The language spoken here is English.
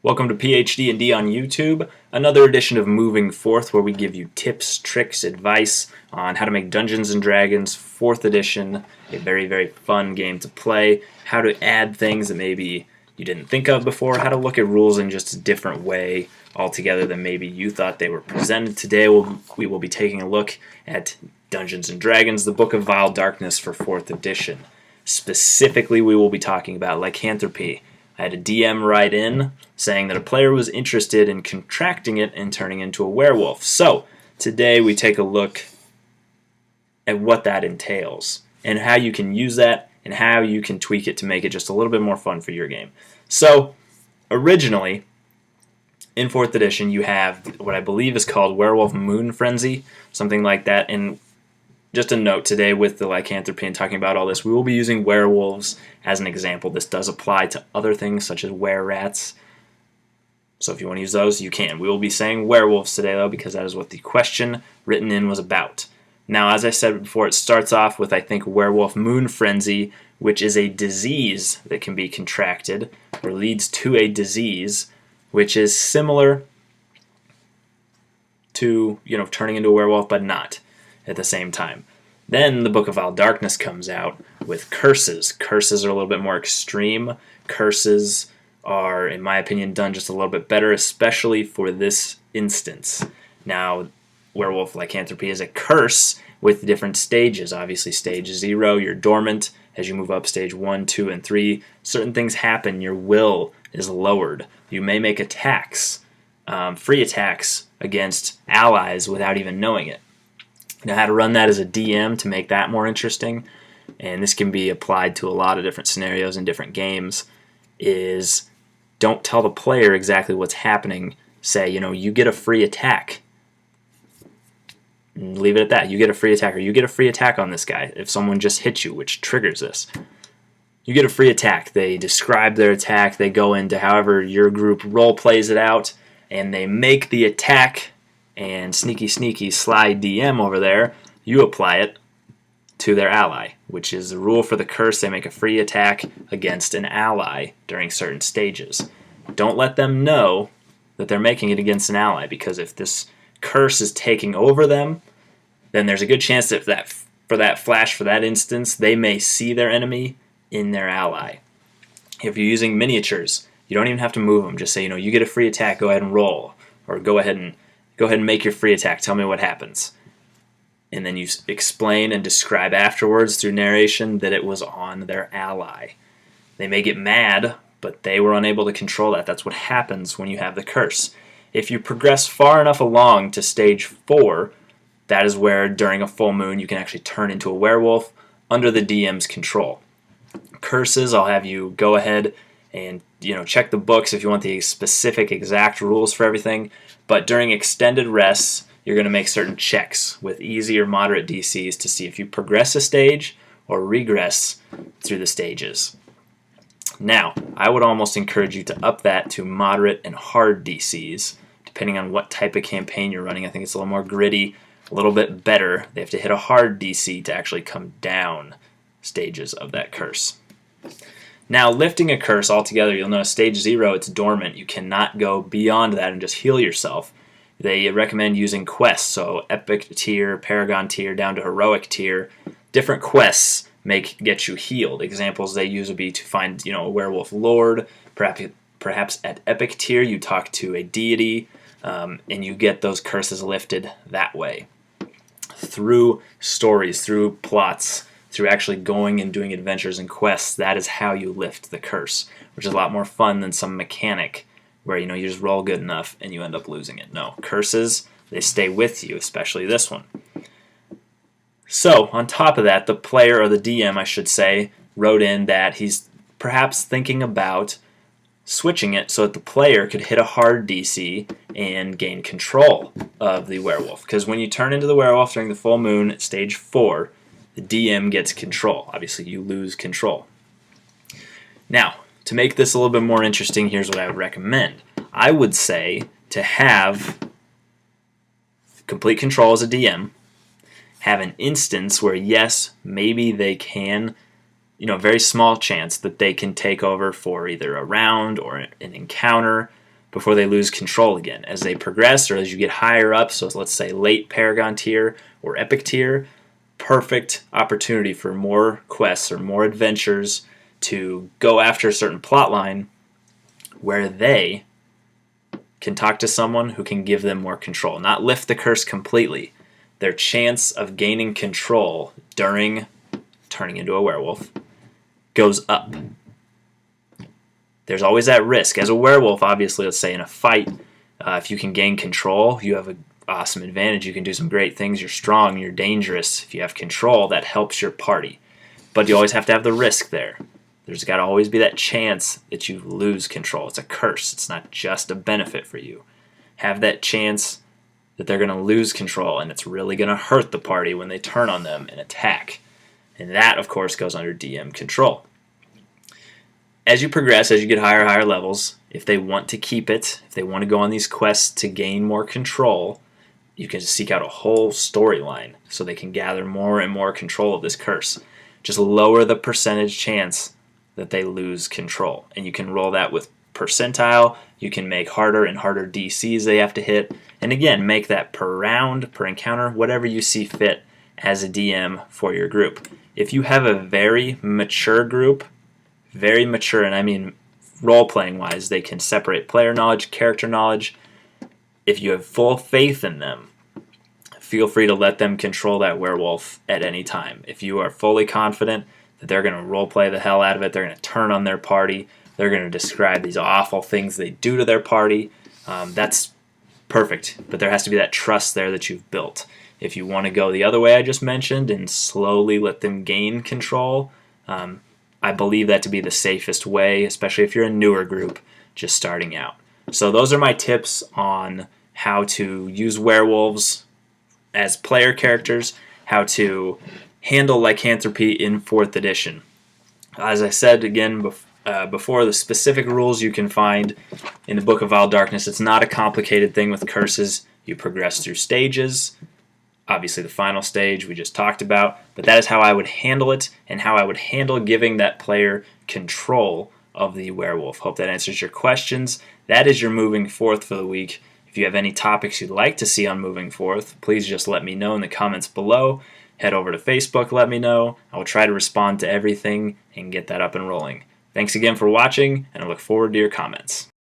Welcome to PhD&D on YouTube, another edition of Moving Forth where we give you tips, tricks, advice on how to make Dungeons & Dragons 4th edition a very, very fun game to play, how to add things that maybe you didn't think of before, how to look at rules in just a different way altogether than maybe you thought they were presented. Today we will be taking a look at Dungeons & Dragons, the Book of Vile Darkness for 4th edition. Specifically, we will be talking about Lycanthropy. I had a DM write in saying that a player was interested in contracting it and turning into a werewolf. So, today we take a look at what that entails and how you can use that and how you can tweak it to make it just a little bit more fun for your game. So, originally, in 4th edition, you have what I believe is called Werewolf Moon Frenzy, something like that. And just a note today with the lycanthropy and talking about all this, we will be using werewolves as an example. This does apply to other things such as were-rats. So if you want to use those, you can. We will be saying werewolves today, though, because that is what the question written in was about. Now, as I said before, it starts off with, I think, Werewolf Moon Frenzy, which is a disease that can be contracted or leads to a disease, which is similar to, turning into a werewolf, but not at the same time. Then the Book of Vile Darkness comes out with curses. Curses are a little bit more extreme. Curses are, in my opinion, done just a little bit better, especially for this instance. Now, Werewolf Lycanthropy is a curse with different stages. Obviously, stage 0, you're dormant. As you move up stage 1, 2, and 3, certain things happen. Your will is lowered. You may make attacks, free attacks against allies without even knowing it. Now, how to run that as a DM to make that more interesting, and this can be applied to a lot of different scenarios in different games, is don't tell the player exactly what's happening. Say, you get a free attack. And leave it at that. You get a free attack, or you get a free attack on this guy if someone just hits you, which triggers this. You get a free attack. They describe their attack. They go into however your group role plays it out, and they make the attack. And sneaky sly DM over there, you apply it to their ally, which is the rule for the curse. They make a free attack against an ally during certain stages. Don't let them know that they're making it against an ally, because if this curse is taking over them, then there's a good chance that for that instance, they may see their enemy in their ally. If you're using miniatures, you don't even have to move them. Just say, you get a free attack, go ahead and roll, or go ahead and make your free attack. Tell me what happens. And then you explain and describe afterwards through narration that it was on their ally. They may get mad, but they were unable to control that. That's what happens when you have the curse. If you progress far enough along to stage 4, that is where during a full moon you can actually turn into a werewolf under the DM's control. Curses, I'll have you go ahead and check the books if you want the specific exact rules for everything. But during extended rests, you're going to make certain checks with easy or moderate DCs to see if you progress a stage or regress through the stages. Now, I would almost encourage you to up that to moderate and hard DCs, depending on what type of campaign you're running. I think it's a little more gritty, a little bit better. They have to hit a hard DC to actually come down stages of that curse. Now, lifting a curse altogether, you'll notice stage 0, it's dormant. You cannot go beyond that and just heal yourself. They recommend using quests, so epic tier, paragon tier, down to heroic tier. Different quests get you healed. Examples they use would be to find, a werewolf lord. Perhaps at epic tier, you talk to a deity, and you get those curses lifted that way. Through stories, through plots, through actually going and doing adventures and quests, that is how you lift the curse, which is a lot more fun than some mechanic where, you just roll good enough and you end up losing it. No, curses, they stay with you, especially this one. So, on top of that, the player, or the DM, I should say, wrote in that he's perhaps thinking about switching it so that the player could hit a hard DC and gain control of the werewolf. Because when you turn into the werewolf during the full moon at stage 4, the DM gets control. Obviously, you lose control. Now, to make this a little bit more interesting, here's what I would recommend. I would say to have complete control as a DM, have an instance where, yes, maybe they can very small chance that they can take over for either a round or an encounter, before they lose control again. As they progress or as you get higher up, so let's say late Paragon tier or Epic tier, perfect opportunity for more quests or more adventures to go after a certain plot line where they can talk to someone who can give them more control. Not lift the curse completely. Their chance of gaining control during turning into a werewolf goes up. There's always that risk. As a werewolf, obviously, let's say in a fight, if you can gain control, you have an awesome advantage. You can do some great things. You're strong. You're dangerous. If you have control, that helps your party. But you always have to have the risk there. There's got to always be that chance that you lose control. It's a curse. It's not just a benefit for you. Have that chance that they're going to lose control, and it's really going to hurt the party when they turn on them and attack. And that, of course, goes under DM control. As you progress, as you get higher and higher levels, if they want to keep it, if they want to go on these quests to gain more control, you can seek out a whole storyline so they can gather more and more control of this curse. Just lower the percentage chance that they lose control. And you can roll that with percentile. You can make harder and harder DCs they have to hit. And again, make that per round, per encounter, whatever you see fit as a DM for your group. If you have a very mature group, very mature, and I mean role-playing wise, they can separate player knowledge, character knowledge. If you have full faith in them, feel free to let them control that werewolf at any time. If you are fully confident that they're going to role-play the hell out of it, they're going to turn on their party, they're going to describe these awful things they do to their party, that's perfect. But there has to be that trust there that you've built. If you want to go the other way I just mentioned and slowly let them gain control, I believe that to be the safest way, especially if you're a newer group just starting out. So those are my tips on how to use werewolves as player characters, how to handle lycanthropy in 4th edition. As I said again before, the specific rules you can find in the Book of Vile Darkness. It's not a complicated thing with curses. You progress through stages. Obviously the final stage we just talked about, but that is how I would handle it and how I would handle giving that player control of the werewolf. Hope that answers your questions. That is your Moving Forth for the week. If you have any topics you'd like to see on Moving Forth, please just let me know in the comments below. Head over to Facebook, let me know. I will try to respond to everything and get that up and rolling. Thanks again for watching, and I look forward to your comments.